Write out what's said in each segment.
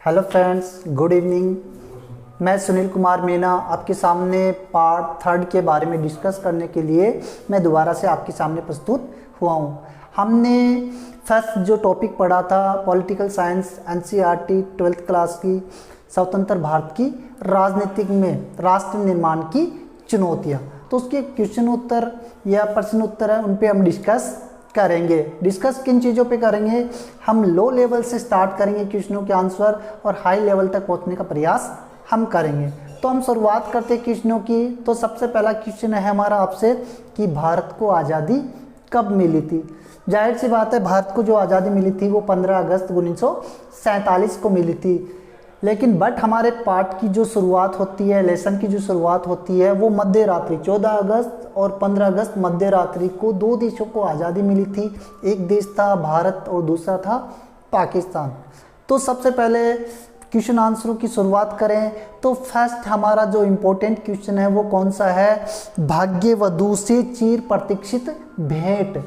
Hello friends, good evening. मैं सुनील कुमार मीना आपके सामने पार्ट 3 के बारे में डिस्कस करने के लिए मैं दोबारा से आपके सामने प्रस्तुत हुआ हूँ। हमने फर्स्ट जो टॉपिक पढ़ा था political science NCERT 12th class की, स्वतंत्र भारत की राजनीतिक में राष्ट्र निर्माण की चुनौतियाँ, तो उसके क्वेश्चन उत्तर या प्रश्न उत्तर है उन पे हम डिस्कस करेंगे। डिस्कस किन चीज़ों पे करेंगे? हम लो लेवल से स्टार्ट करेंगे क्वेश्चनों के आंसर और हाई लेवल तक पहुंचने का प्रयास हम करेंगे। तो हम शुरुआत करते हैं क्वेश्चनों की। तो सबसे पहला क्वेश्चन है हमारा आपसे कि भारत को आज़ादी कब मिली थी? जाहिर सी बात है, भारत को जो आज़ादी मिली थी वो 15 अगस्त 1947 को मिली थी। लेकिन बट हमारे पाठ की जो शुरुआत होती है, लेसन की जो शुरुआत होती है वो मध्य रात्रि 14 अगस्त और 15 अगस्त मध्य रात्रि को दो देशों को आज़ादी मिली थी। एक देश था भारत और दूसरा था पाकिस्तान। तो सबसे पहले क्वेश्चन आंसरों की शुरुआत करें तो फर्स्ट हमारा जो इम्पोर्टेंट क्वेश्चन है वो कौन सा है? भाग्यवधू से चिर प्रतीक्षित भेंट।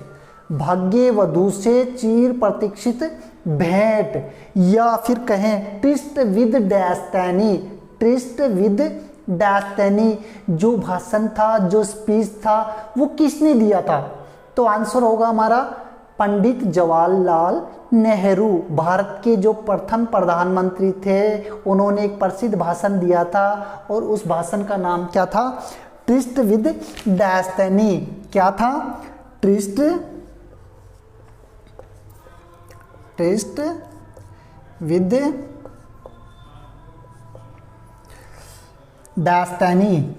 भाग्यवधू से चिर प्रतीक्षित भेंट, या फिर कहें tourist with destiny. Tourist with destiny जो भाषण था, जो स्पीच था, वो किसने दिया था? तो आंसर होगा हमारा पंडित जवाहरलाल नेहरू। भारत के जो प्रथम प्रधानमंत्री थे उन्होंने एक प्रसिद्ध भाषण दिया था और उस भाषण का नाम क्या था? Tourist with destiny. क्या था? Tourist with destiny.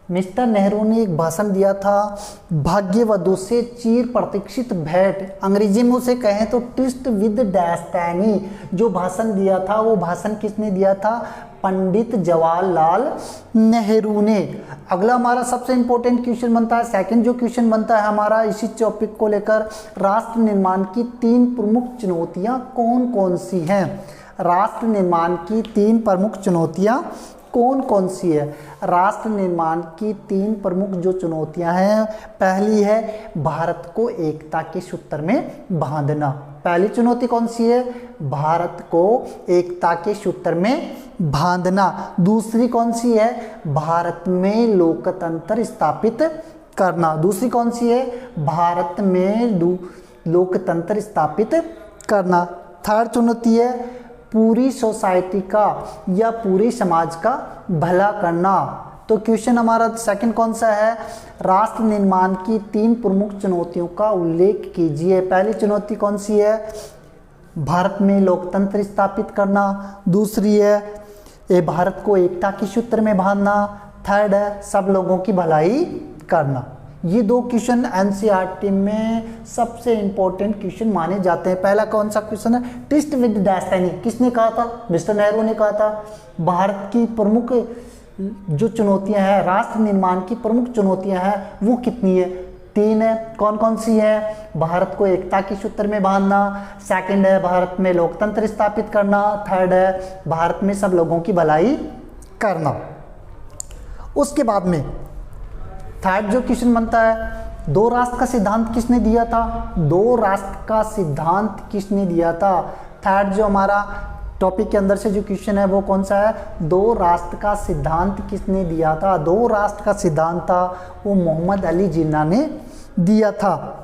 Mister Nehru ने एक भाषण दिया था भाग्यवधू से चिर प्रतीक्षित भेंट। अंग्रेजी में उसे कहें तो ट्रिस्ट विद डेस्टिनी। जो भाषण दिया था वो भाषण किसने दिया था? पंडित जवाहरलाल नेहरू ने। अगला हमारा सबसे इंपॉर्टेंट क्वेश्चन बनता है, सेकंड जो क्वेश्चन बनता है हमारा इसी टॉपिक को लेकर, राष्ट्र निर्माण की 3 प्रमुख चुनौतियां कौन कौन सी हैं? राष्ट्र निर्माण की 3 प्रमुख चुनौतियां कौन कौन सी है? राष्ट्र निर्माण की 3 प्रमुख जो चुनौतियां हैं, पहली है भारत को एकता के सूत्र में बांधना। पहली चुनौती कौन सी है? भारत को एकता के सूत्र में बांधना। दूसरी कौन सी है? भारत में लोकतंत्र स्थापित करना। दूसरी कौन सी है? भारत में लोकतंत्र स्थापित करना। थर्ड चुनौती है पूरी सोसाइटी का या पूरे समाज का भला करना। तो क्वेश्चन हमारा सेकंड कौन सा है? राष्ट्र निर्माण की 3 प्रमुख चुनौतियों का उल्लेख कीजिए। पहली चुनौती कौन सी है? भारत में लोकतंत्र स्थापित करना। दूसरी है भारत को एकता के सूत्र में बांधना। थर्ड है सब लोगों की भलाई करना। ये 2 क्वेश्चन एनसीईआरटी में सबसे इंपॉर्टेंट क्वेश्चन माने जाते हैं। पहला कौन सा क्वेश्चन है? Tourist with destiny. किसने कहा था? मिस्टर नेहरू ने कहा था। भारत की प्रमुख जो चुनौतियां हैं, राष्ट्र निर्माण की प्रमुख चुनौतियां हैं वो कितनी है? 3 है। कौन कौन सी है? भारत को एकता के सूत्र में बांधना, सेकंड है भारत में लोकतंत्र स्थापित करना, थर्ड है भारत में सब लोगों की भलाई करना। उसके बाद में थर्ड जो क्वेश्चन बनता है, 2 राष्ट्र का सिद्धांत किसने दिया था? 2 राष्ट्र का सिद्धांत किसने दिया था? थर्ड जो हमारा टॉपिक के अंदर से जो क्वेश्चन है वो कौन सा है? 2 राष्ट्र का सिद्धांत किसने दिया था? 2 राष्ट्र का सिद्धांत था वो मोहम्मद अली जिन्ना ने दिया था।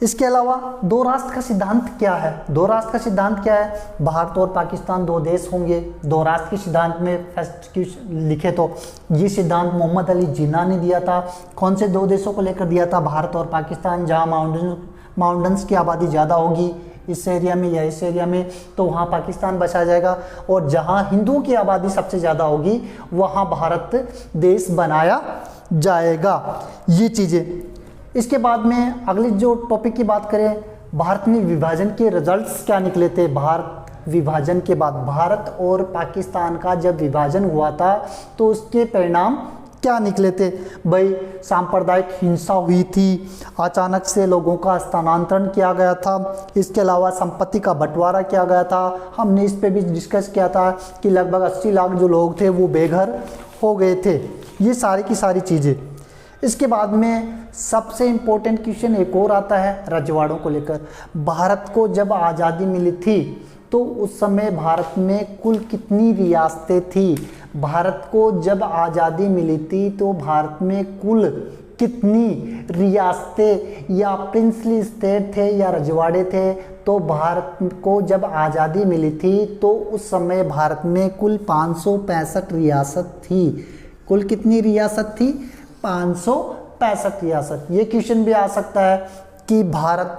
इसके अलावा 2 राष्ट्र का सिद्धांत क्या है? 2 राष्ट्र का सिद्धांत क्या है? भारत और पाकिस्तान 2 देश होंगे। 2 राष्ट्र के सिद्धांत में फर्स्ट लिखे तो ये सिद्धांत मोहम्मद अली जिन्ना ने दिया था। कौन से 2 देशों को लेकर दिया था? भारत और पाकिस्तान। जहाँ माउंटेन्स की आबादी ज़्यादा होगी इस एरिया में या इस एरिया में, तो वहाँ पाकिस्तान बचा जाएगा, और जहाँ हिंदुओं की आबादी सबसे ज़्यादा होगी वहाँ भारत देश बनाया जाएगा। ये चीज़ें। इसके बाद में अगली जो टॉपिक की बात करें, भारत में विभाजन के रिजल्ट्स क्या निकले थे? भारत विभाजन के बाद भारत और पाकिस्तान का जब विभाजन हुआ था तो उसके परिणाम क्या निकले थे? भाई सांप्रदायिक हिंसा हुई थी, अचानक से लोगों का स्थानांतरण किया गया था, इसके अलावा संपत्ति का बंटवारा किया गया था। हमने इस पे भी डिस्कस किया था कि लगभग 80 लाख जो लोग थे वो बेघर हो गए थे। ये सारी की सारी चीज़ें। इसके बाद में सबसे इम्पोर्टेंट क्वेश्चन एक और आता है रजवाड़ों को लेकर। भारत को जब आज़ादी मिली थी तो उस समय भारत में कुल कितनी रियासतें थी? भारत को जब आज़ादी मिली थी तो भारत में कुल कितनी रियासतें या प्रिंसली स्टेट थे या रजवाड़े थे? तो भारत को जब आज़ादी मिली थी तो उस समय भारत में कुल 565 रियासत थी। कुल कितनी रियासत थी? 565 रियासत। ये क्वेश्चन भी आ सकता है कि भारत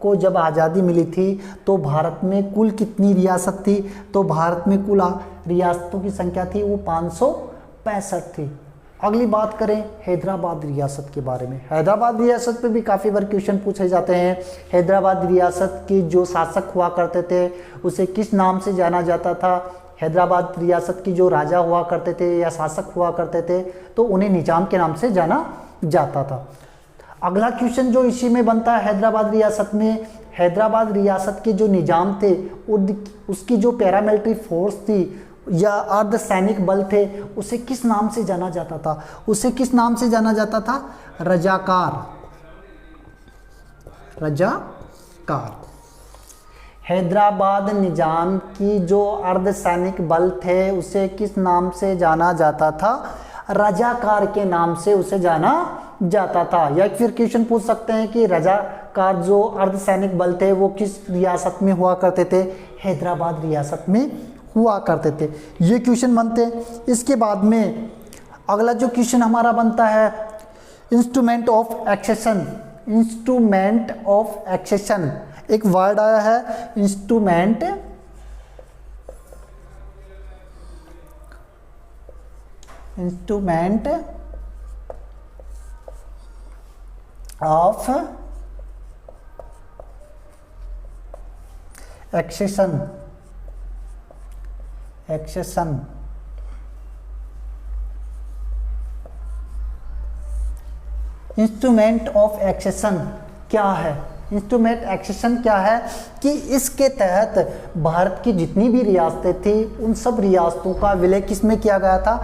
को जब आज़ादी मिली थी तो भारत में कुल कितनी रियासत थी? तो भारत में कुल रियासतों की संख्या थी वो 565 थी। अगली बात करें हैदराबाद रियासत के बारे में। हैदराबाद रियासत पे भी काफ़ी बार क्वेश्चन पूछे जाते हैं। हैदराबाद रियासत की जो शासक हुआ करते थे उसे किस नाम से जाना जाता था? हैदराबाद रियासत की जो राजा हुआ करते थे या शासक हुआ करते थे तो उन्हें निजाम के नाम से जाना जाता था। अगला क्वेश्चन जो इसी में बनता है हैदराबाद रियासत में, हैदराबाद रियासत के जो निजाम थे उसकी जो पैरामिलिट्री फोर्स थी या अर्धसैनिक बल थे उसे किस नाम से जाना जाता था? उसे किस नाम से जाना जाता था? रजाकार। रजाकार। हैदराबाद निजाम की जो अर्धसैनिक बल थे उसे किस नाम से जाना जाता था? रजाकार के नाम से उसे जाना जाता था। या फिर क्वेश्चन पूछ सकते हैं कि रजाकार जो अर्धसैनिक बल थे वो किस रियासत में हुआ करते थे? हैदराबाद रियासत में हुआ करते थे। ये क्वेश्चन बनते। इसके बाद में अगला जो क्वेश्चन हमारा बनता है instrument of accession. Instrument of accession एक वर्ड आया है, instrument of accession. Instrument of accession क्या है? इंस्ट्रूमेंट एक्सेशन क्या है कि इसके तहत भारत की जितनी भी रियासतें थी उन सब रियासतों का विलय किस में किया गया था?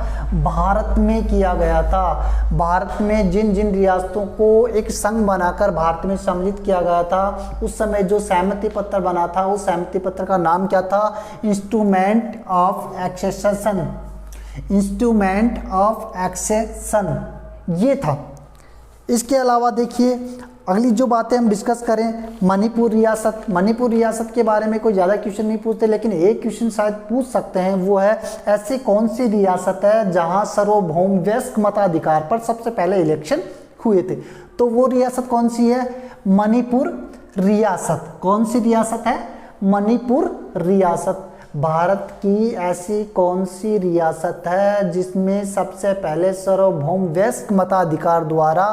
भारत में किया गया था। भारत में जिन जिन रियासतों को एक संघ बनाकर भारत में सम्मिलित किया गया था उस समय जो सहमति पत्र बना था उस सहमति पत्र का नाम क्या था? Instrument of accession. Instrument of accession ये था। इसके अलावा देखिए अगली जो बातें हम डिस्कस करें मणिपुर रियासत। मणिपुर रियासत के बारे में कोई ज़्यादा क्वेश्चन नहीं पूछते लेकिन एक क्वेश्चन शायद पूछ सकते हैं, वो है ऐसी कौन सी रियासत है जहां सार्वभौम वयस्क मताधिकार पर सबसे पहले इलेक्शन हुए थे? तो वो रियासत कौन सी है? मणिपुर रियासत। कौन सी रियासत है? मणिपुर रियासत। भारत की ऐसी कौन सी रियासत है जिसमें सबसे पहले सार्वभौम वयस्क मताधिकार द्वारा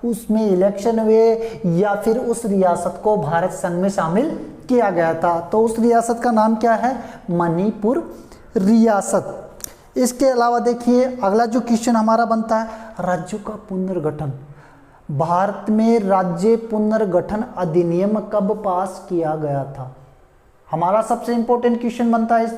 उसमें इलेक्शन हुए या फिर उस रियासत को भारत संघ में शामिल किया गया था? तो उस रियासत का नाम क्या है? मणिपुर रियासत। इसके अलावा देखिए अगला जो क्वेश्चन हमारा बनता है राज्यों का पुनर्गठन। भारत में राज्य पुनर्गठन अधिनियम कब पास किया गया था? हमारा सबसे इंपॉर्टेंट क्वेश्चन बनता है इस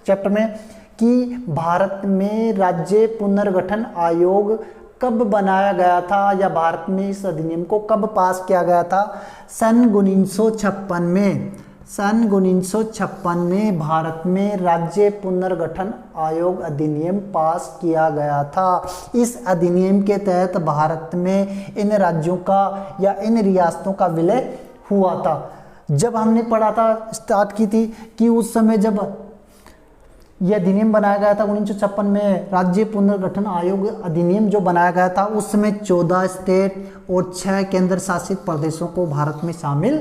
चैप्टर में कि भारत में राज्य पुनर्गठन आयोग कब बनाया गया था या भारत में इस अधिनियम को कब पास किया गया था? सन 1956 में। सन 1956 में भारत में राज्य पुनर्गठन आयोग अधिनियम पास किया गया था। इस अधिनियम के तहत भारत में इन राज्यों का या इन रियासतों का विलय हुआ था। जब हमने पढ़ा था स्टार्ट की थी कि उस समय जब यह अधिनियम बनाया गया था 1956 में राज्य पुनर्गठन आयोग अधिनियम जो बनाया गया था उस समय 14 स्टेट और 6 केंद्र शासित प्रदेशों को भारत में शामिल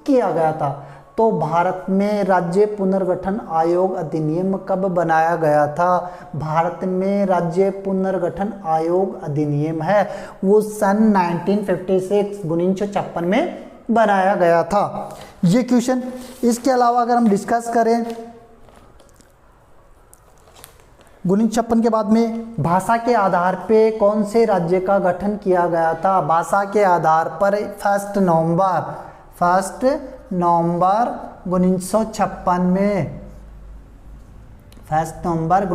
किया गया था। तो भारत में राज्य पुनर्गठन आयोग अधिनियम कब बनाया गया था? भारत में राज्य पुनर्गठन आयोग अधिनियम है वो सन 1956 1956 में बनाया गया था। ये क्वेश्चन। इसके अलावा अगर हम डिस्कस करें 1956 के बाद में भाषा के आधार पे कौन से राज्य का गठन किया गया था? भाषा के आधार पर 1 नवंबर 1956 में 1 नवंबर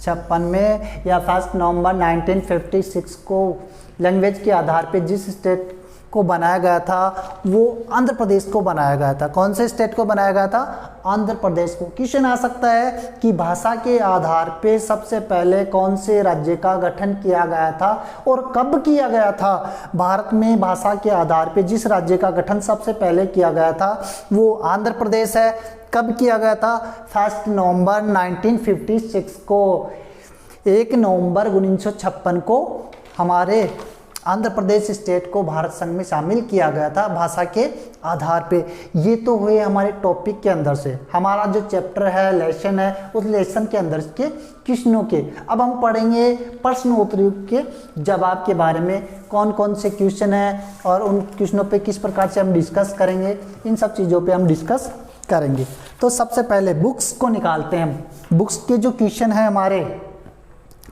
1956 में या 1 नवंबर 1956 को लैंग्वेज के आधार पे जिस स्टेट को बनाया गया था वो आंध्र प्रदेश को बनाया गया था। कौन से स्टेट को बनाया गया था? आंध्र प्रदेश को। क्वेश्चन आ सकता है कि भाषा के आधार पे सबसे पहले कौन से राज्य का गठन किया गया था और कब किया गया था? भारत में भाषा के आधार पे जिस राज्य का गठन सबसे पहले किया गया था वो आंध्र प्रदेश है। कब किया गया था? 1 नवंबर 1956 को। 1 नवंबर 1956 को हमारे आंध्र प्रदेश स्टेट को भारत संघ में शामिल किया गया था भाषा के आधार पे। ये तो हुए हमारे टॉपिक के अंदर से, हमारा जो चैप्टर है, लेसन है, उस लेसन के अंदर के क्वेश्चनों के। अब हम पढ़ेंगे प्रश्न उत्तरी के जवाब के बारे में, कौन कौन से क्वेश्चन हैं और उन क्वेश्चनों पे किस प्रकार से हम डिस्कस करेंगे, इन सब चीज़ों पे हम डिस्कस करेंगे। तो सबसे पहले बुक्स को निकालते हैं हम। बुक्स के जो क्वेश्चन हैं हमारे,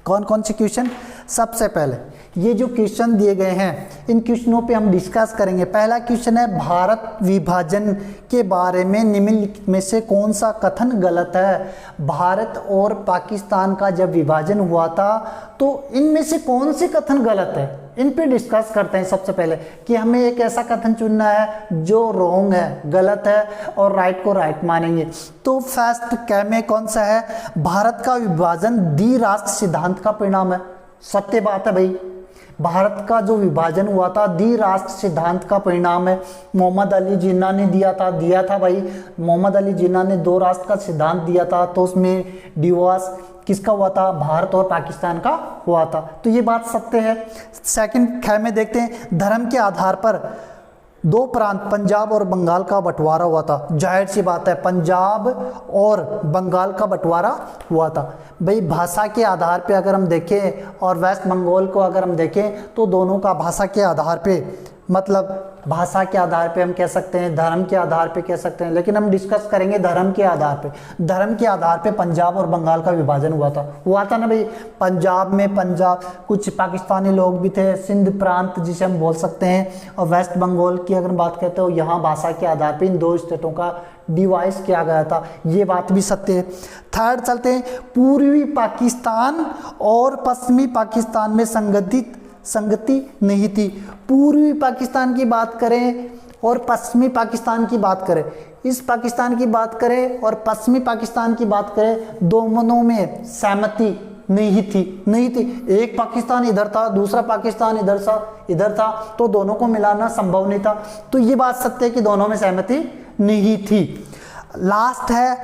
कौन कौन से क्वेश्चन? सबसे पहले ये जो क्वेश्चन दिए गए हैं इन क्वेश्चनों पे हम डिस्कस करेंगे। पहला क्वेश्चन है भारत विभाजन के बारे में निम्नलिखित में से कौन सा कथन गलत है? भारत और पाकिस्तान का जब विभाजन हुआ था तो इनमें से कौन से कथन गलत है, इन पे डिस्कस करते हैं। सबसे पहले कि हमें एक ऐसा कथन चुनना है जो रॉन्ग है, गलत है, और राइट को राइट मानेंगे। तो फर्स्ट क में कौन सा है? भारत का विभाजन द्विराष्ट्र सिद्धांत का परिणाम है। सत्य बात है भाई, भारत का जो विभाजन हुआ था द्विराष्ट्र सिद्धांत का परिणाम है। मोहम्मद अली जिन्ना ने दिया था भाई। मोहम्मद अली जिन्ना ने 2 राष्ट्र का सिद्धांत दिया था, तो उसमें डिवोर्स किसका हुआ था? भारत और पाकिस्तान का हुआ था। तो ये बात सत्य है। सेकंड ख में देखते हैं, धर्म के आधार पर 2 प्रांत पंजाब और बंगाल का बंटवारा हुआ था। जाहिर सी बात है, पंजाब और बंगाल का बंटवारा हुआ था। भाई भाषा के आधार पे अगर हम देखें और वेस्ट बंगाल को अगर हम देखें तो दोनों का भाषा के आधार पे, मतलब भाषा के आधार पे हम कह सकते हैं, धर्म के आधार पे कह सकते हैं, लेकिन हम डिस्कस करेंगे धर्म के आधार पे। धर्म के आधार पे पंजाब और बंगाल का विभाजन हुआ था ना भाई। पंजाब में कुछ पाकिस्तानी लोग भी थे, सिंध प्रांत जिसे हम बोल सकते हैं, और वेस्ट बंगाल की अगर बात करते हो यहाँ भाषा के आधार पे इन 2 स्टेटों का डिवाइस किया गया था। ये बात भी सत्य है। थर्ड चलते हैं, पूर्वी पाकिस्तान और पश्चिमी पाकिस्तान में संगति नहीं थी। पूर्वी पाकिस्तान की बात करें और पश्चिमी पाकिस्तान की बात करें, इस पाकिस्तान की बात करें और पश्चिमी पाकिस्तान की बात करें, दोनों में सहमति नहीं थी। एक पाकिस्तान इधर था, दूसरा पाकिस्तान इधर था, तो दोनों को मिलाना संभव नहीं था। तो ये बात सत्य है कि दोनों में सहमति नहीं थी। लास्ट है,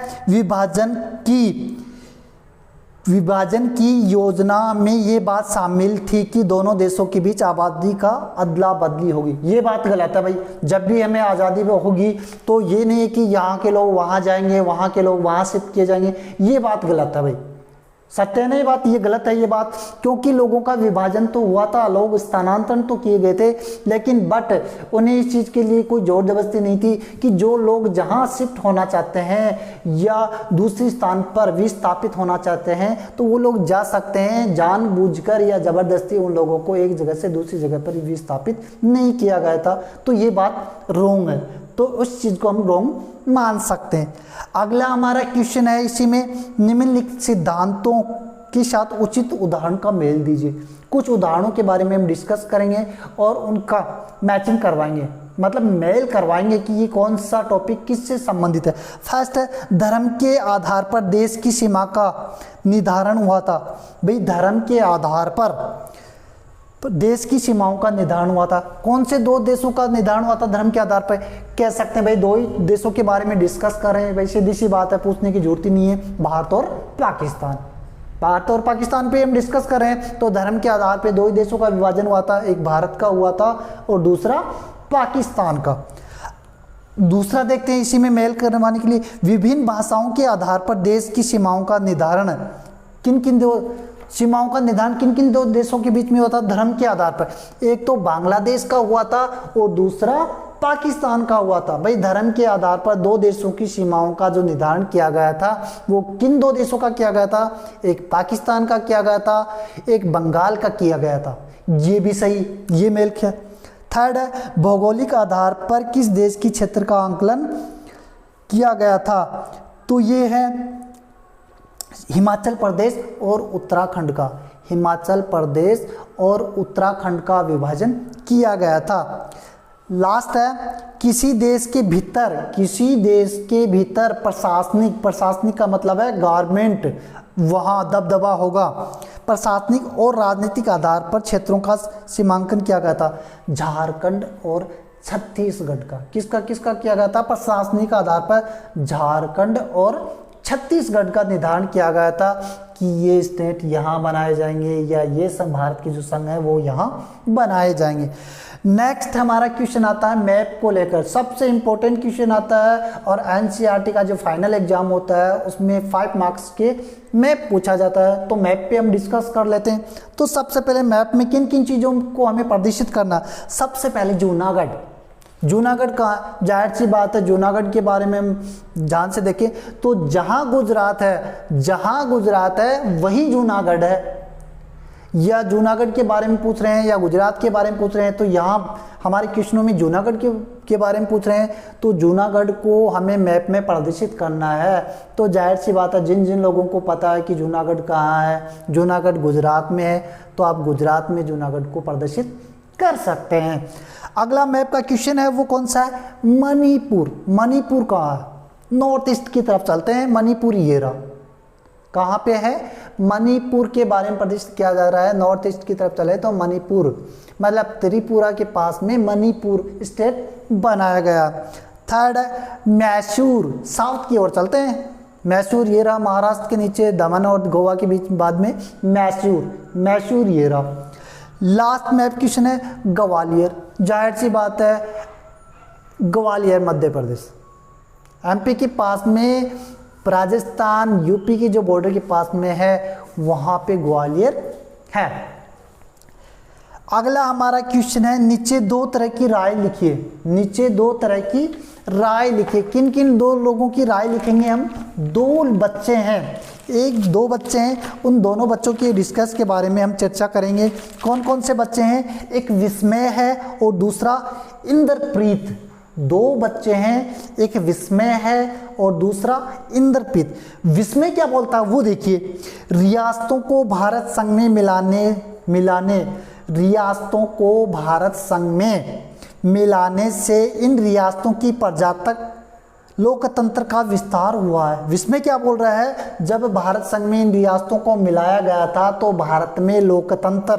विभाजन की योजना में ये बात शामिल थी कि दोनों देशों के बीच आबादी का अदला बदली होगी। ये बात गलत है भाई। जब भी हमें आज़ादी होगी तो ये नहीं है कि यहाँ के लोग वहाँ जाएंगे, वहाँ के लोग वहाँ शिफ्ट किए जाएंगे। ये बात गलत है भाई, सत्य नहीं बात, ये गलत है ये बात। क्योंकि लोगों का विभाजन तो हुआ था, लोग स्थानांतरण तो किए गए थे, लेकिन बट उन्हें इस चीज़ के लिए कोई जोर जबरदस्ती नहीं थी कि जो लोग जहाँ शिफ्ट होना चाहते हैं या दूसरी स्थान पर विस्थापित होना चाहते हैं तो वो लोग जा सकते हैं। जानबूझकर या ज़बरदस्ती उन लोगों को एक जगह से दूसरी जगह पर विस्थापित नहीं किया गया था। तो ये बात रोंग है, तो उस चीज़ को हम रोंग मान सकते हैं। अगला हमारा क्वेश्चन है, इसी में निम्नलिखित सिद्धांतों के साथ उचित उदाहरण का मेल दीजिए। कुछ उदाहरणों के बारे में हम डिस्कस करेंगे और उनका मैचिंग करवाएंगे, मतलब मेल करवाएंगे कि ये कौन सा टॉपिक किससे संबंधित है। फर्स्ट है, धर्म के आधार पर देश की सीमा का निर्धारण हुआ था। भाई धर्म के आधार पर देश की सीमाओं का निर्धारण हुआ था। कौन से 2 देशों का निर्धारण हुआ था धर्म के आधार पर? कह सकते हैं भाई 2 ही देशों के बारे में डिस्कस कर रहे हैं भाई, सीधी सी बात है, पूछने की जरूरत ही नहीं है। भारत और पाकिस्तान पे हम डिस्कस कर रहे हैं, तो धर्म के आधार पे 2 ही देशों का विभाजन हुआ था, एक भारत का हुआ था और दूसरा पाकिस्तान का। दूसरा देखते हैं, इसी में मेल करवाने के लिए, विभिन्न भाषाओं के आधार पर देश की सीमाओं का निर्धारण किन किन 2 देशों के बीच में होता? धर्म के आधार पर। एक तो बांग्लादेश का हुआ था और दूसरा पाकिस्तान का हुआ था। भाई धर्म के आधार पर 2 देशों की सीमाओं का जो निर्धारण किया गया था वो किन 2 देशों का किया गया था? एक पाकिस्तान का किया गया था, एक बंगाल का किया गया था। ये भी सही, ये मेल किया। थर्ड है, भौगोलिक आधार पर किस देश की क्षेत्र का आंकलन किया गया था? तो ये है हिमाचल प्रदेश और उत्तराखंड का, हिमाचल प्रदेश और उत्तराखंड का विभाजन किया गया था। लास्ट है, किसी देश के भीतर, किसी देश के भीतर प्रशासनिक, प्रशासनिक का मतलब है गवर्नमेंट, वहाँ दबदबा होगा। प्रशासनिक और राजनीतिक आधार पर क्षेत्रों का सीमांकन किया गया था। झारखंड और छत्तीसगढ़ का, किसका किसका किया गया था? प्रशासनिक आधार पर झारखंड और छत्तीसगढ़ का निर्धारण किया गया था कि ये स्टेट यहाँ बनाए जाएंगे या ये संघ, भारत के जो संघ है वो यहाँ बनाए जाएंगे। नेक्स्ट हमारा क्वेश्चन आता है मैप को लेकर, सबसे इंपॉर्टेंट क्वेश्चन आता है और एनसीईआरटी का जो फाइनल एग्जाम होता है उसमें 5 मार्क्स के मैप पूछा जाता है। तो मैप पे हम डिस्कस कर लेते हैं। तो सबसे पहले मैप में किन किन चीज़ों को हमें प्रदर्शित करना? सबसे पहले जूनागढ़, जूनागढ़ का जाहिर सी बात है, जूनागढ़ के बारे में हम ध्यान से देखें तो जहाँ गुजरात है, जहाँ गुजरात है वही जूनागढ़ है। या जूनागढ़ के बारे में पूछ रहे हैं या गुजरात के बारे में पूछ रहे हैं, तो यहाँ हमारे क्वेश्चनों में जूनागढ़ के बारे में पूछ रहे हैं, तो जूनागढ़ को हमें मैप में प्रदर्शित करना है। तो जाहिर सी बात है, जिन जिन लोगों को पता है कि जूनागढ़ कहाँ है, जूनागढ़ गुजरात में है, तो आप गुजरात में जूनागढ़ को प्रदर्शित कर सकते हैं। अगला मैप का क्वेश्चन है वो कौन सा है? मणिपुर। मणिपुर कहाँ है? नॉर्थ ईस्ट की तरफ चलते हैं। मणिपुर ये रहा, कहाँ पे है? मणिपुर के बारे में प्रदर्शित किया जा रहा है। नॉर्थ ईस्ट की तरफ चले तो मणिपुर मतलब त्रिपुरा के पास में मणिपुर स्टेट बनाया गया। थर्ड है मैसूर, साउथ की ओर चलते हैं। मैसूर ये रहा, महाराष्ट्र के नीचे दमन और गोवा के बीच बाद में मैसूर, मैसूर ये रहा। लास्ट मैप क्वेश्चन है ग्वालियर। जाहिर सी बात है, ग्वालियर मध्य प्रदेश, एमपी के पास में, राजस्थान यूपी की जो बॉर्डर के पास में है वहाँ पे ग्वालियर है। अगला हमारा क्वेश्चन है नीचे 2 तरह की राय लिखिए। नीचे 2 तरह की राय लिखिए। किन किन 2 लोगों की राय लिखेंगे हम? 2 बच्चे हैं, 1-2 बच्चे हैं, उन दोनों बच्चों के डिस्कस के बारे में हम चर्चा करेंगे। कौन कौन से बच्चे हैं? एक विस्मय है और दूसरा इंद्रप्रीत। 2 बच्चे हैं, एक विस्मय है और दूसरा इंद्रप्रीत। विस्मय क्या बोलता है वो देखिए, रियासतों को भारत संघ में मिलाने रियासतों को भारत संघ में मिलाने से इन रियासतों की प्रजातक लोकतंत्र का विस्तार हुआ है। विस्मय क्या बोल रहा है? जब भारत संघ में इन रियासतों को मिलाया गया था तो भारत में लोकतंत्र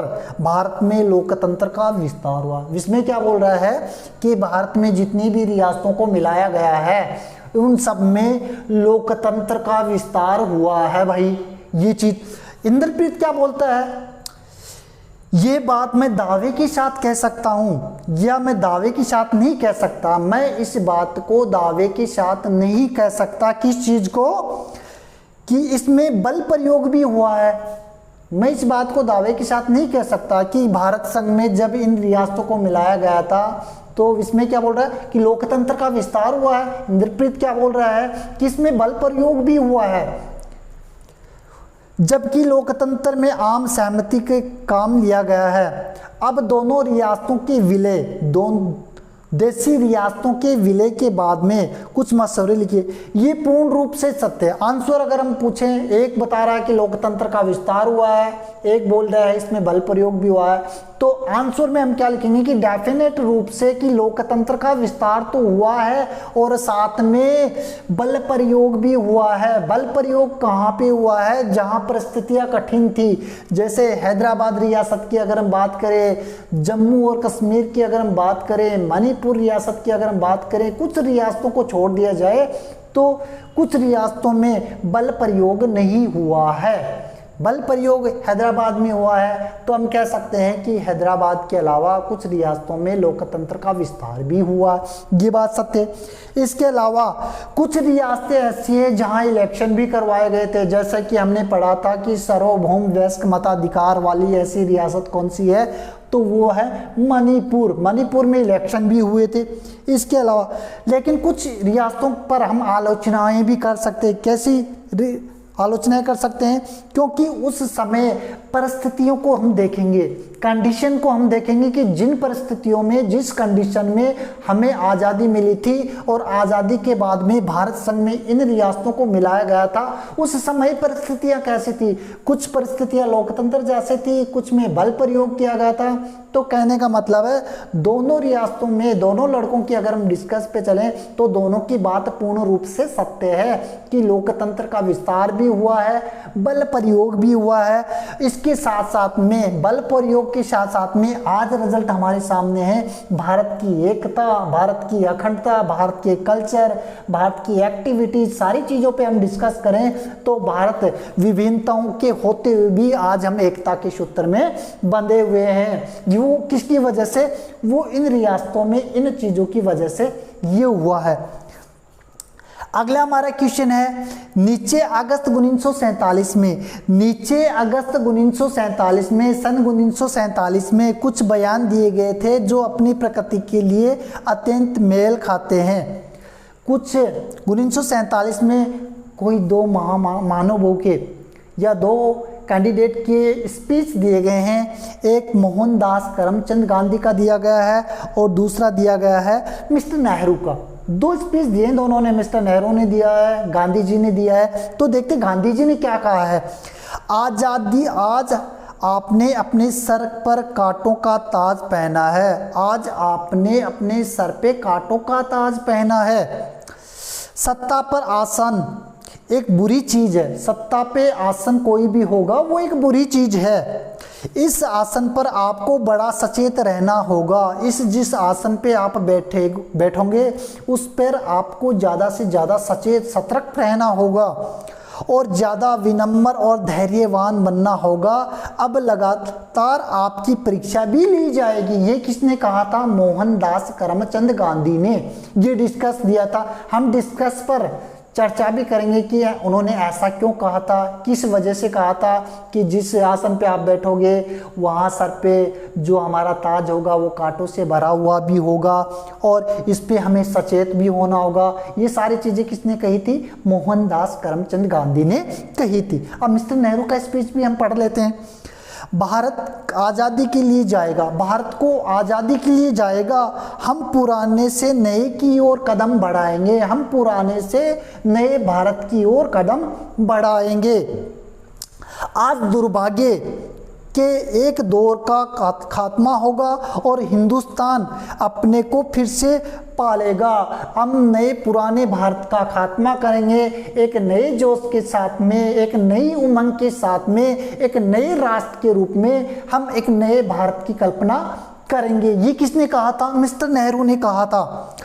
का विस्तार हुआ। विस्मय क्या बोल रहा है कि भारत में जितनी भी रियासतों को मिलाया गया है उन सब में लोकतंत्र का विस्तार हुआ है भाई, ये चीज। इंद्रप्रीत क्या बोलता है? ये बात मैं दावे के साथ कह सकता हूं या मैं दावे के साथ नहीं कह सकता। मैं इस बात को दावे के साथ नहीं कह सकता, किस चीज को? कि इसमें बल प्रयोग भी हुआ है। मैं इस बात को दावे के साथ नहीं कह सकता कि भारत संघ में जब इन रियासतों को मिलाया गया था तो इसमें क्या बोल रहा है कि लोकतंत्र का विस्तार हुआ है। इंद्रप्रीत क्या बोल रहा है कि इसमें बल प्रयोग भी हुआ है, जबकि लोकतंत्र में आम सहमति के काम लिया गया है। अब दोनों रियासतों के विलय, दोनों देशी रियासतों के विलय के बाद में कुछ मसौरे लिखिए। ये पूर्ण रूप से सत्य है। आंसर अगर हम पूछें, एक बता रहा है कि लोकतंत्र का विस्तार हुआ है, एक बोल रहा है इसमें बल प्रयोग भी हुआ है, तो आंसर में हम क्या लिखेंगे कि डेफिनेट रूप से कि लोकतंत्र का विस्तार तो हुआ है और साथ में बल प्रयोग भी हुआ है। बल प्रयोग कहाँ पे हुआ है? जहाँ परिस्थितियाँ कठिन थी, जैसे हैदराबाद रियासत की अगर हम बात करें, जम्मू और कश्मीर की अगर हम बात करें, मणिपुर रियासत की अगर हम बात करें, कुछ रियासतों को छोड़ दिया जाए तो कुछ रियासतों में बल प्रयोग नहीं हुआ है। बल प्रयोग हैदराबाद में हुआ है, तो हम कह सकते हैं कि हैदराबाद के अलावा कुछ रियासतों में लोकतंत्र का विस्तार भी हुआ, ये बात सत्य है। इसके अलावा कुछ रियासतें ऐसी हैं जहां इलेक्शन भी करवाए गए थे, जैसा कि हमने पढ़ा था कि सार्वभौम वयस्क मताधिकार वाली ऐसी रियासत कौन सी है, तो वो है मणिपुर। मणिपुर में इलेक्शन भी हुए थे। इसके अलावा लेकिन कुछ रियासतों पर हम आलोचनाएं भी कर सकते हैं। कैसी आलोचनाएं कर सकते हैं, क्योंकि उस समय परिस्थितियों को हम देखेंगे, कंडीशन को हम देखेंगे कि जिन परिस्थितियों में, जिस कंडीशन में हमें आज़ादी मिली थी और आज़ादी के बाद में भारत संघ में इन रियासतों को मिलाया गया था, उस समय परिस्थितियां कैसी थी। कुछ परिस्थितियां लोकतंत्र जैसे थी, कुछ में बल प्रयोग किया गया था। तो कहने का मतलब है दोनों रियासतों में, दोनों लड़कों की अगर हम डिस्कस पे चलें तो दोनों की बात पूर्ण रूप से सत्य है कि लोकतंत्र का विस्तार भी हुआ है, बल प्रयोग भी हुआ है। इसके साथ साथ में, बल प्रयोग के साथ साथ में आज रिजल्ट हमारे सामने है। भारत की एकता, भारत की अखंडता, भारत के कल्चर, भारत की एक्टिविटीज, सारी चीज़ों पे हम डिस्कस करें तो भारत विभिन्नताओं के होते हुए भी आज हम एकता के सूत्र में बंधे हुए हैं। वो किसकी वजह से? वो इन रियासतों में इन चीज़ों की वजह से ये हुआ है। अगला हमारा क्वेश्चन है, नीचे अगस्त 1947 में, नीचे अगस्त 1947 में, सन 1947 में कुछ बयान दिए गए थे जो अपनी प्रकृति के लिए अत्यंत मेल खाते हैं। कुछ 1947 में कोई दो महामानवों के या दो कैंडिडेट के स्पीच दिए गए हैं। एक मोहनदास करमचंद गांधी का दिया गया है और दूसरा दिया गया है मिस्टर नेहरू का। दो स्पीच दिए दोनों ने, मिस्टर नेहरू ने दिया है, गांधी जी ने दिया है। तो देखते गांधी जी ने क्या कहा है। आज़ादी, आज आपने अपने सर पर कांटों का ताज पहना है, आज आपने अपने सर पे कांटों का ताज पहना है। सत्ता पर आसन एक बुरी चीज है, सत्ता पे आसन कोई भी होगा वो एक बुरी चीज है। इस आसन पर आपको बड़ा सचेत रहना होगा। जिस आसन पे आप बैठोगे उस पर आपको ज़्यादा से ज़्यादा सचेत सतर्क रहना होगा और ज़्यादा विनम्र और धैर्यवान बनना होगा। अब लगातार आपकी परीक्षा भी ली जाएगी। ये किसने कहा था? मोहनदास करमचंद गांधी ने ये डिस्कस दिया था। हम डिस्कस पर चर्चा भी करेंगे कि उन्होंने ऐसा क्यों कहा था, किस वजह से कहा था कि जिस आसन पे आप बैठोगे वहाँ सर पे जो हमारा ताज होगा वो कांटों से भरा हुआ भी होगा और इस पे हमें सचेत भी होना होगा। ये सारी चीज़ें किसने कही थी? मोहनदास करमचंद गांधी ने कही थी। अब मिस्टर नेहरू का स्पीच भी हम पढ़ लेते हैं। भारत आज़ादी के लिए जाएगा, भारत को आज़ादी के लिए जाएगा। हम पुराने से नए की ओर कदम बढ़ाएंगे, हम पुराने से नए भारत की ओर कदम बढ़ाएंगे। आज दुर्भाग्य के एक दौर का खात्मा होगा और हिंदुस्तान अपने को फिर से पालेगा। हम नए पुराने भारत का खात्मा करेंगे, एक नए जोश के साथ में, एक नई उमंग के साथ में, एक नए राष्ट्र के रूप में हम एक नए भारत की कल्पना करेंगे। ये किसने कहा था? मिस्टर नेहरू ने कहा था।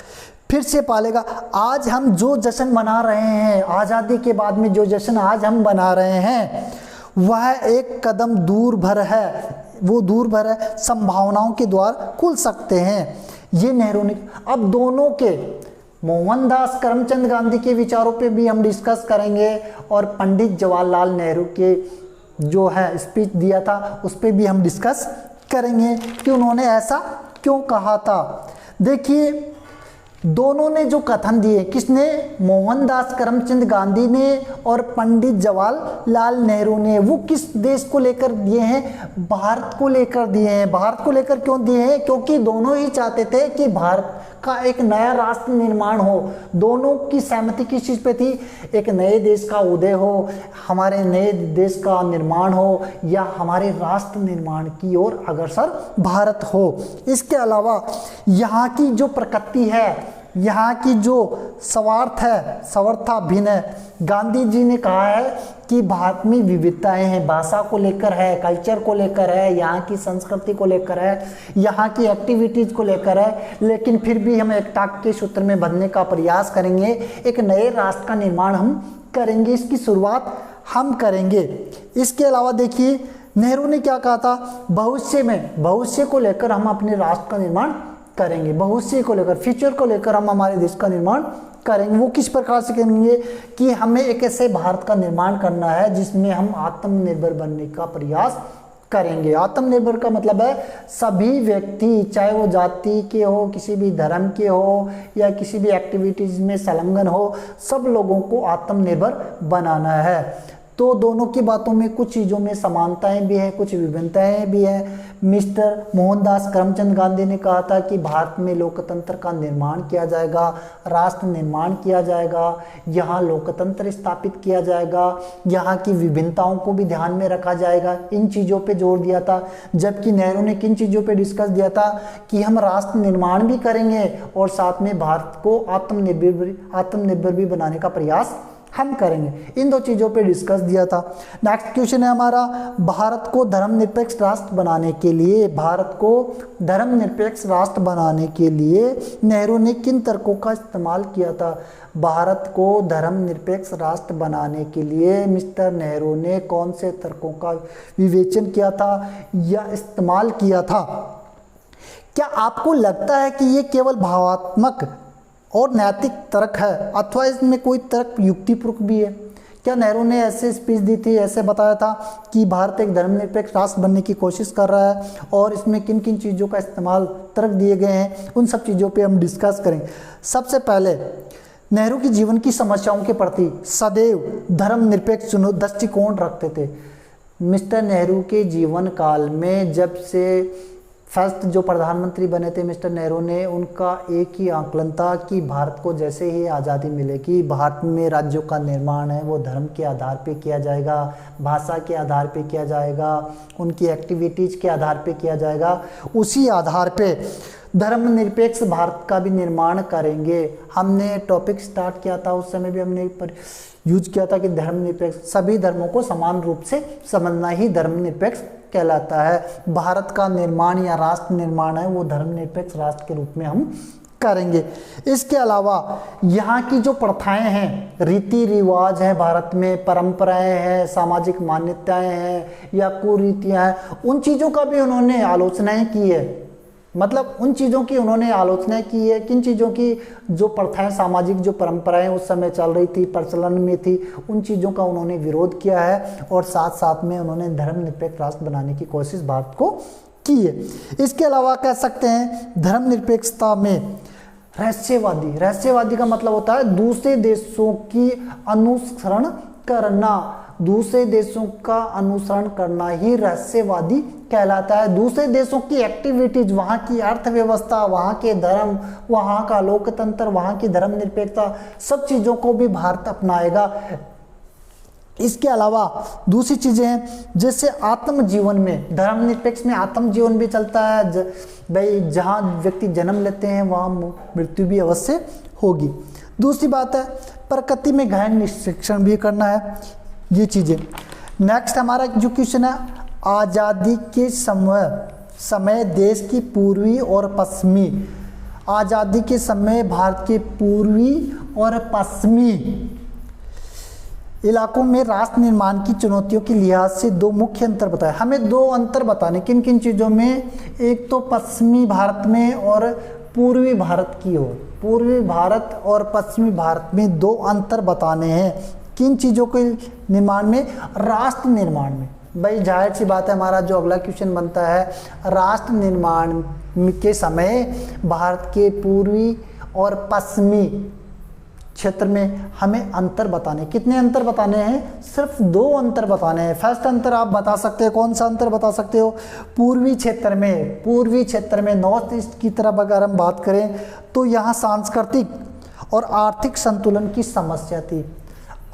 फिर से पालेगा। आज हम जो जश्न मना रहे हैं, आज़ादी के बाद में जो जश्न आज हम मना रहे हैं वह एक कदम दूर भर है, वो दूर भर है, संभावनाओं के द्वार खुल सकते हैं। ये नेहरू ने। अब दोनों के, मोहनदास करमचंद गांधी के विचारों पे भी हम डिस्कस करेंगे और पंडित जवाहरलाल नेहरू के जो है स्पीच दिया था उस पे भी हम डिस्कस करेंगे कि उन्होंने ऐसा क्यों कहा था। देखिए दोनों ने जो कथन दिए, किसने? मोहनदास करमचंद गांधी ने और पंडित जवाहरलाल नेहरू ने। वो किस देश को लेकर दिए हैं? भारत को लेकर दिए हैं। भारत को लेकर क्यों दिए हैं? क्योंकि दोनों ही चाहते थे कि भारत का एक नया राष्ट्र निर्माण हो। दोनों की सहमति किस चीज़ पे थी? एक नए देश का उदय हो, हमारे नए देश का निर्माण हो या हमारे राष्ट्र निर्माण की ओर अग्रसर भारत हो। इसके अलावा यहाँ की जो प्रकृति है, यहाँ की जो स्वार्थ है, स्वार्था भिन्न है। गांधी जी ने कहा है कि भारत में विविधताएं हैं, भाषा को लेकर है, कल्चर को लेकर है, यहाँ की संस्कृति को लेकर है, यहाँ की एक्टिविटीज़ को लेकर है, लेकिन फिर भी हम एकता के सूत्र में बंधने का प्रयास करेंगे। एक नए राष्ट्र का निर्माण हम करेंगे, इसकी शुरुआत हम करेंगे। इसके अलावा देखिए नेहरू ने क्या कहा था? भविष्य में, भविष्य को लेकर हम अपने राष्ट्र का निर्माण करेंगे, भविष्य को लेकर, फ्यूचर को लेकर हम हमारे देश का निर्माण करेंगे। वो किस प्रकार से करेंगे कि हमें एक ऐसे भारत का निर्माण करना है जिसमें हम आत्मनिर्भर बनने का प्रयास करेंगे। आत्मनिर्भर का मतलब है सभी व्यक्ति, चाहे वो जाति के हो, किसी भी धर्म के हो या किसी भी एक्टिविटीज़ में संलग्न हो, सब लोगों को आत्मनिर्भर बनाना है। तो दोनों की बातों में कुछ चीज़ों में समानताएं भी हैं, कुछ विभिन्नताएं भी हैं। मिस्टर मोहनदास करमचंद गांधी ने कहा था कि भारत में लोकतंत्र का निर्माण किया जाएगा, राष्ट्र निर्माण किया जाएगा, यहाँ लोकतंत्र स्थापित किया जाएगा, यहाँ की विभिन्नताओं को भी ध्यान में रखा जाएगा, इन चीज़ों पे जोर दिया था। जबकि नेहरू ने किन चीज़ों पे डिस्कस दिया था कि हम राष्ट्र निर्माण भी करेंगे और साथ में भारत को आत्मनिर्भर भी बनाने का प्रयास हम करेंगे। इन दो चीज़ों पे डिस्कस दिया था। नेक्स्ट क्वेश्चन है हमारा, भारत को धर्मनिरपेक्ष राष्ट्र बनाने के लिए, भारत को धर्मनिरपेक्ष राष्ट्र बनाने के लिए नेहरू ने किन तर्कों का इस्तेमाल किया था? भारत को धर्मनिरपेक्ष राष्ट्र बनाने के लिए मिस्टर नेहरू ने कौन से तर्कों का विवेचन किया था या इस्तेमाल किया था? क्या आपको लगता है कि ये केवल भावात्मक और नैतिक तर्क है अथवा इसमें कोई तर्क युक्तिपूर्ण भी है? क्या नेहरू ने ऐसे स्पीच दी थी, ऐसे बताया था कि भारत एक धर्मनिरपेक्ष राष्ट्र बनने की कोशिश कर रहा है और इसमें किन किन चीज़ों का इस्तेमाल तर्क दिए गए हैं, उन सब चीज़ों पे हम डिस्कस करें। सबसे पहले नेहरू की जीवन की समस्याओं के प्रति सदैव धर्मनिरपेक्ष दृष्टिकोण रखते थे। मिस्टर नेहरू के जीवन काल में जब से फर्स्ट जो प्रधानमंत्री बने थे मिस्टर नेहरू ने, उनका एक ही आकलन था कि भारत को जैसे ही आज़ादी मिलेगी, भारत में राज्यों का निर्माण है वो धर्म के आधार पे किया जाएगा, भाषा के आधार पे किया जाएगा, उनकी एक्टिविटीज़ के आधार पे किया जाएगा, उसी आधार पे धर्मनिरपेक्ष भारत का भी निर्माण करेंगे। हमने टॉपिक स्टार्ट किया था, उस समय भी हमने यूज किया था कि धर्मनिरपेक्ष, सभी धर्मों को समान रूप से समझना ही धर्मनिरपेक्ष कहलाता है। भारत का निर्माण या राष्ट्र निर्माण है वो धर्मनिरपेक्ष राष्ट्र के रूप में हम करेंगे। इसके अलावा यहाँ की जो प्रथाएं हैं, रीति रिवाज है, भारत में परंपराएं हैं, सामाजिक मान्यताएं हैं या कुरीतियाँ हैं, उन चीज़ों का भी उन्होंने आलोचनाएं की है। मतलब उन चीज़ों की उन्होंने आलोचना की है, किन चीज़ों की, जो प्रथाएं, सामाजिक जो परंपराएं उस समय चल रही थी, प्रचलन में थी, उन चीज़ों का उन्होंने विरोध किया है और साथ साथ में उन्होंने धर्मनिरपेक्ष राष्ट्र बनाने की कोशिश भारत को की है। इसके अलावा कह सकते हैं धर्मनिरपेक्षता में रहस्यवादी का मतलब होता है दूसरे देशों की अनुसरण करना, दूसरे देशों का अनुसरण करना ही रहस्यवादी कहलाता है। दूसरे देशों की एक्टिविटीज, वहाँ की अर्थव्यवस्था, वहाँ के धर्म, वहाँ का लोकतंत्र, वहाँ की धर्मनिरपेक्षता, सब चीज़ों को भी भारत अपनाएगा। इसके अलावा दूसरी चीज़ें हैं जैसे आत्म जीवन में, धर्मनिरपेक्ष में आत्म जीवन भी चलता है। भाई जहाँ व्यक्ति जन्म लेते हैं वहाँ मृत्यु भी अवश्य होगी। दूसरी बात है प्रकृति में गहन शिक्षण भी करना है, ये चीज़ें। नेक्स्ट हमारा जो क्वेश्चन है, आज़ादी के समय देश की पूर्वी और पश्चिमी, आज़ादी के समय भारत के पूर्वी और पश्चिमी इलाकों में राष्ट्र निर्माण की चुनौतियों के लिहाज से दो मुख्य अंतर बताए। हमें दो अंतर बताने, किन किन चीज़ों में, एक तो पश्चिमी भारत में और पूर्वी भारत की ओर, पूर्वी भारत और पश्चिमी भारत में दो अंतर बताने हैं। किन चीज़ों के निर्माण में? राष्ट्र निर्माण में। भाई जाहिर सी बात है, हमारा जो अगला क्वेश्चन बनता है, राष्ट्र निर्माण के समय भारत के पूर्वी और पश्चिमी क्षेत्र में हमें अंतर बताने, कितने अंतर बताने हैं? सिर्फ दो अंतर बताने हैं। फर्स्ट अंतर आप बता सकते हो, कौन सा अंतर बता सकते हो? पूर्वी क्षेत्र में नॉर्थ ईस्ट की तरफ अगर हम बात करें तो यहाँ सांस्कृतिक और आर्थिक संतुलन की समस्या थी।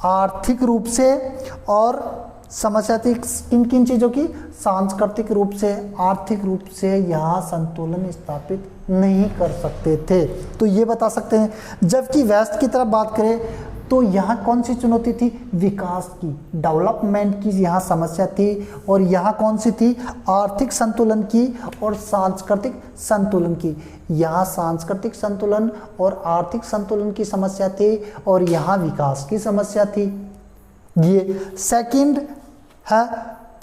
आर्थिक रूप से और समस्या थी किन किन चीज़ों की? सांस्कृतिक रूप से, आर्थिक रूप से यहाँ संतुलन स्थापित नहीं कर सकते थे, तो ये बता सकते हैं। जबकि वेस्ट की तरफ बात करें तो यहाँ कौन सी चुनौती थी? विकास की, डेवलपमेंट की यहाँ समस्या थी। और यहाँ कौन सी थी? आर्थिक संतुलन की और सांस्कृतिक संतुलन की। यहाँ सांस्कृतिक संतुलन और आर्थिक संतुलन की समस्या थी और यहाँ विकास की समस्या थी। ये सेकंड है।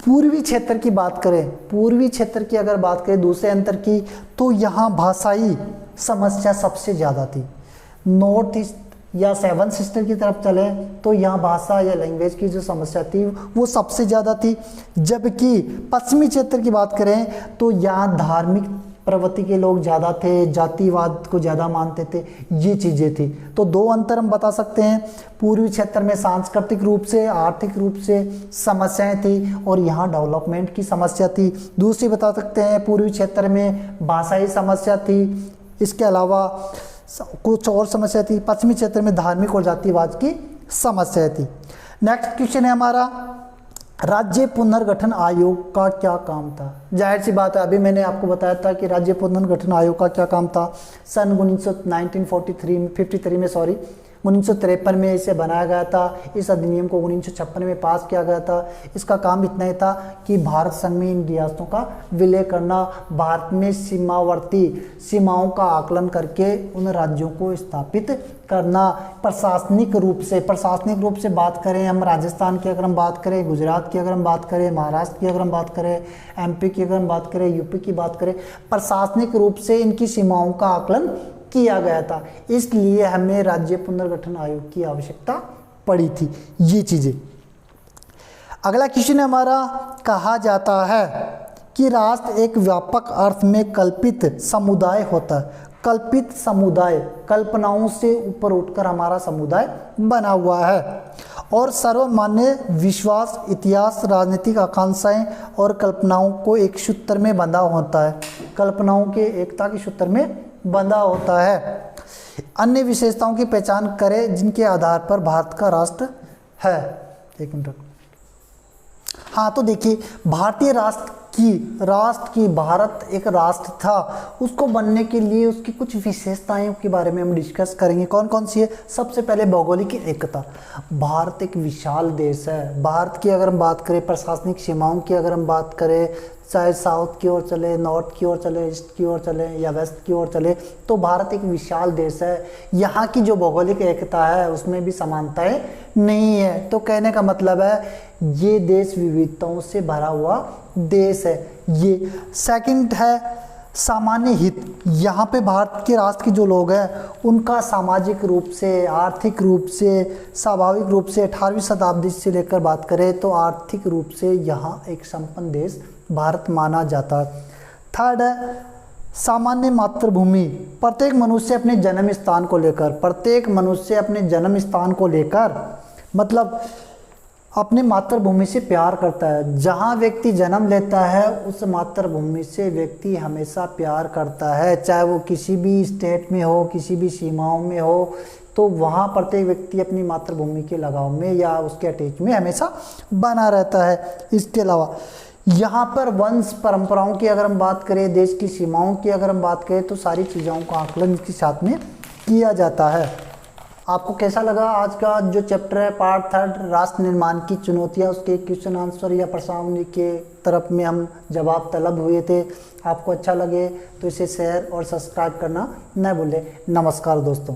पूर्वी क्षेत्र की बात करें, पूर्वी क्षेत्र की अगर बात करें दूसरे अंतर की, तो यहाँ भाषाई समस्या सबसे ज़्यादा थी। नॉर्थ ईस्ट या सेवन सिस्टर की तरफ चले तो यहाँ भाषा या लैंग्वेज की जो समस्या थी वो सबसे ज़्यादा थी। जबकि पश्चिमी क्षेत्र की बात करें तो यहाँ धार्मिक प्रवृत्ति के लोग ज़्यादा थे, जातिवाद को ज़्यादा मानते थे, ये चीज़ें थी। तो दो अंतर हम बता सकते हैं, पूर्वी क्षेत्र में सांस्कृतिक रूप से, आर्थिक रूप से समस्याएं थी और यहाँ डेवलपमेंट की समस्या थी। दूसरी बता सकते हैं, पूर्वी क्षेत्र में भाषाई समस्या थी, इसके अलावा कुछ और समस्या थी। पश्चिमी क्षेत्र में धार्मिक और जातिवाद की समस्या थी। नेक्स्ट क्वेश्चन है हमारा, राज्य पुनर्गठन आयोग का क्या काम था? जाहिर सी बात है, अभी मैंने आपको बताया था कि राज्य पुनर्गठन आयोग का क्या काम था। सन 1953 में इसे बनाया गया था। इस अधिनियम को 1956 में पास किया गया था। इसका काम इतना ही था कि भारत संघ में इन रियासतों का विलय करना, भारत में सीमावर्ती सीमाओं का आकलन करके उन राज्यों को स्थापित करना। प्रशासनिक रूप से बात करें हम, राजस्थान की अगर हम बात करें, गुजरात की अगर हम बात करें, महाराष्ट्र की अगर हम बात करें, एमपी की अगर हम बात करें, यूपी की बात करें, प्रशासनिक रूप से इनकी सीमाओं का आकलन किया गया था। इसलिए हमें राज्य पुनर्गठन आयोग की आवश्यकता पड़ी थी। ये चीजें। अगला क्वेश्चन हमारा, कहा जाता है कि राष्ट्र एक व्यापक अर्थ में कल्पित समुदाय होता है। कल्पित समुदाय, कल्पनाओं से ऊपर उठकर हमारा समुदाय बना हुआ है और सर्वमान्य विश्वास, इतिहास, राजनीतिक आकांक्षाएं और कल्पनाओं को एक सूत्र में बंधा होता है। कल्पनाओं के एकता के सूत्र में बंधा होता है। अन्य विशेषताओं की पहचान करें जिनके आधार पर भारत का राष्ट्र है। एक मिनट। हाँ, तो देखिए, भारतीय राष्ट्र की भारत एक राष्ट्र था, उसको बनने के लिए उसकी कुछ विशेषताएं के बारे में हम डिस्कस करेंगे। कौन कौन सी है? सबसे पहले भौगोलिक एकता। भारत एक विशाल देश है। भारत की अगर हम बात करें, प्रशासनिक सीमाओं की अगर हम बात करें, चाहे साउथ की ओर चले, नॉर्थ की ओर चले, ईस्ट की ओर चले या वेस्ट की ओर चले, तो भारत एक विशाल देश है। यहाँ की जो भौगोलिक एकता है उसमें भी समानताएं नहीं है। तो कहने का मतलब है ये देश विविधताओं से भरा हुआ देश है। ये सेकंड है सामान्य हित। यहाँ पे भारत के राष्ट्र के जो लोग हैं उनका सामाजिक रूप से, आर्थिक रूप से, स्वाभाविक रूप से 18वीं शताब्दी से लेकर बात करें तो आर्थिक रूप से यहाँ एक संपन्न देश भारत माना जाता है। थर्ड है सामान्य मातृभूमि। प्रत्येक मनुष्य अपने जन्म स्थान को लेकर मतलब अपने मातृभूमि से प्यार करता है। जहाँ व्यक्ति जन्म लेता है उस मातृभूमि से व्यक्ति हमेशा प्यार करता है, चाहे वो किसी भी स्टेट में हो, किसी भी सीमाओं में हो, तो वहाँ प्रत्येक व्यक्ति अपनी मातृभूमि के लगाव में या उसके अटैच में हमेशा बना रहता है। इसके अलावा यहाँ पर वंश परंपराओं की अगर हम बात करें, देश की सीमाओं की अगर हम बात करें, तो सारी चीज़ों का आकलन इसके साथ में किया जाता है। आपको कैसा लगा आज का जो चैप्टर है, पार्ट 3 राष्ट्र निर्माण की चुनौतियाँ, उसके क्वेश्चन आंसर या प्रश्नावली के तरफ में हम जवाब तलब हुए थे। आपको अच्छा लगे तो इसे शेयर और सब्सक्राइब करना न भूलें। नमस्कार दोस्तों।